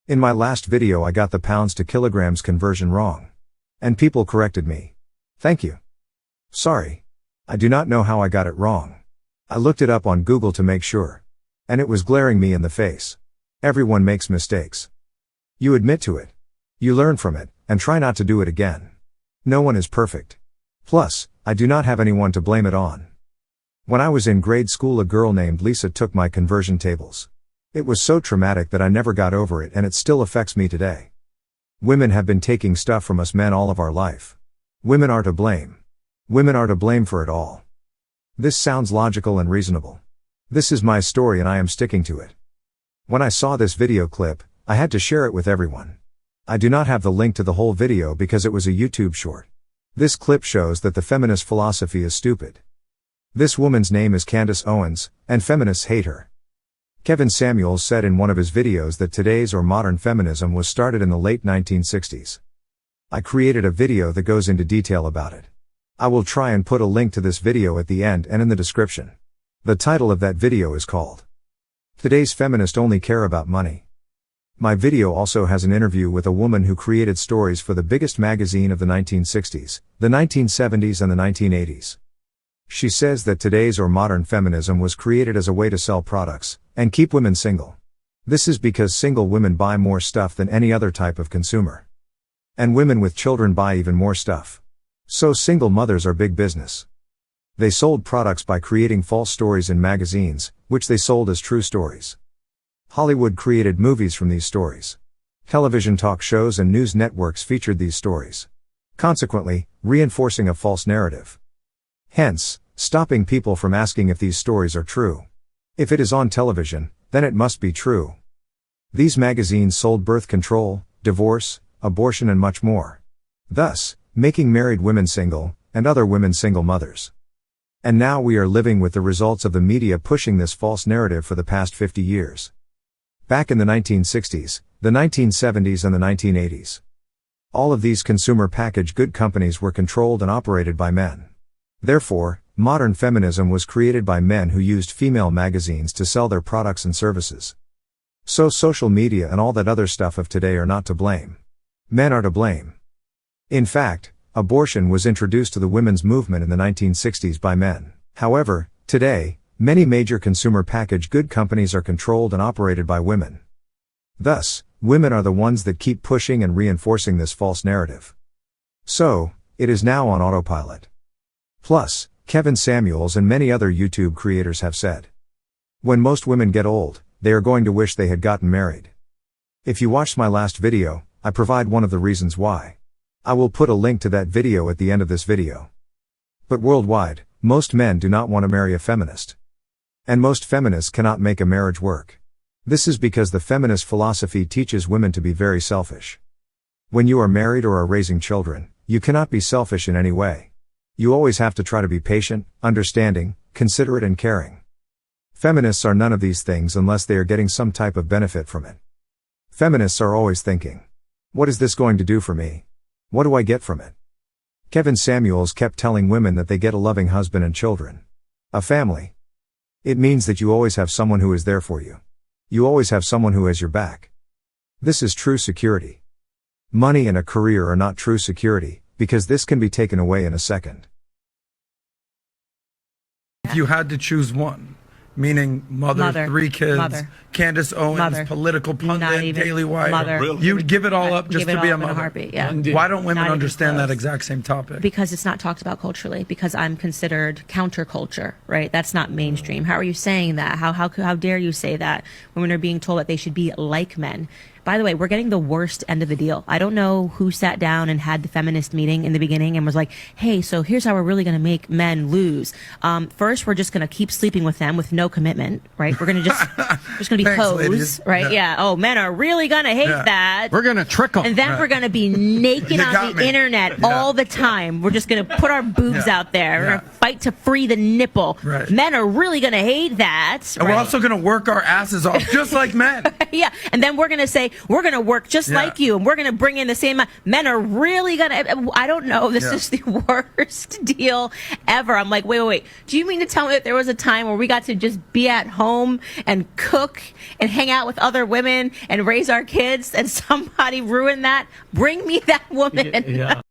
In my last video I got the pounds to kilograms conversion wrong. And people corrected me. Thank you. Sorry. I do not know how I got it wrong. I looked it up on Google to make sure. And it was glaring me in the face. Everyone makes mistakes. You admit to it. You learn from it, and try not to do it again. No one is perfect. Plus, I do not have anyone to blame it on. When I was in grade school, a girl named Lisa took my conversion tables. It was so traumatic that I never got over it, and it still affects me today. Women have been taking stuff from us men all of our life. Women are to blame. Women are to blame for it all. This sounds logical and reasonable. This is my story and I am sticking to it. When I saw this video clip, I had to share it with everyone. I do not have the link to the whole video because it was a YouTube short. This clip shows that the feminist philosophy is stupid. This woman's name is Candace Owens, and feminists hate her. Kevin Samuels said in one of his videos that today's or modern feminism was started in the late 1960s. I created a video that goes into detail about it. I will try and put a link to this video at the end and in the description. The title of that video is called Today's Feminists Only Care About Money. My video also has an interview with a woman who created stories for the biggest magazine of the 1960s, the 1970s and the 1980s. She says that today's or modern feminism was created as a way to sell products, and keep women single. This is because single women buy more stuff than any other type of consumer. And women with children buy even more stuff. So single mothers are big business. They sold products by creating false stories in magazines, which they sold as true stories. Hollywood created movies from these stories. Television talk shows and news networks featured these stories. Consequently, reinforcing a false narrative. Hence, stopping people from asking if these stories are true. If it is on television, then it must be true. These magazines sold birth control, divorce, abortion and much more. Thus, making married women single, and other women single mothers. And now we are living with the results of the media pushing this false narrative for the past 50 years. Back in the 1960s, the 1970s and the 1980s. All of these consumer packaged good companies were controlled and operated by men. Therefore, modern feminism was created by men who used female magazines to sell their products and services. So social media and all that other stuff of today are not to blame. Men are to blame. In fact, abortion was introduced to the women's movement in the 1960s by men. However, today, many major consumer packaged good companies are controlled and operated by women. Thus, women are the ones that keep pushing and reinforcing this false narrative. So, it is now on autopilot. Plus, Kevin Samuels and many other YouTube creators have said, when most women get old, they are going to wish they had gotten married. If you watched my last video, I provide one of the reasons why. I will put a link to that video at the end of this video. But worldwide, most men do not want to marry a feminist. And most feminists cannot make a marriage work. This is because the feminist philosophy teaches women to be very selfish. When you are married or are raising children, you cannot be selfish in any way. You always have to try to be patient, understanding, considerate and caring. Feminists are none of these things unless they are getting some type of benefit from it. Feminists are always thinking, what is this going to do for me? What do I get from it? Kevin Samuels kept telling women that they get a loving husband and children. A family. It means that you always have someone who is there for you. You always have someone who has your back. This is true security. Money and a career are not true security, because this can be taken away in a second. If you had to choose one, meaning mother, 3 kids, Candace Owens, political pundit, Daily Wire, you'd give it all up just to be a mother. Heartbeat, yeah. Why don't women understand that exact same topic? Because it's not talked about culturally, because I'm considered counterculture, right? That's not mainstream. How are you saying that? How dare you say that? Women are being told that they should be like men. By the way, we're getting the worst end of the deal. I don't know who sat down and had the feminist meeting in the beginning and was like, hey, so here's how we're really going to make men lose. First, we're just going to keep sleeping with them with no commitment, right? We're going to just going to be codes, right? Yeah. Oh, men are really going to hate that. We're going to trick them. And then we're going to be naked on the internet all the time. We're just going to put our boobs out there. We're going to fight to free the nipple. Men are really going to hate that. And we're also going to work our asses off just like men. Yeah. And then we're going to say, we're going to work just like you, and we're going to bring in the same amount. Men are really going to, I don't know, this is the worst deal ever. I'm like, wait. Do you mean to tell me that there was a time where we got to just be at home and cook and hang out with other women and raise our kids, and somebody ruined that? Bring me that woman. Yeah.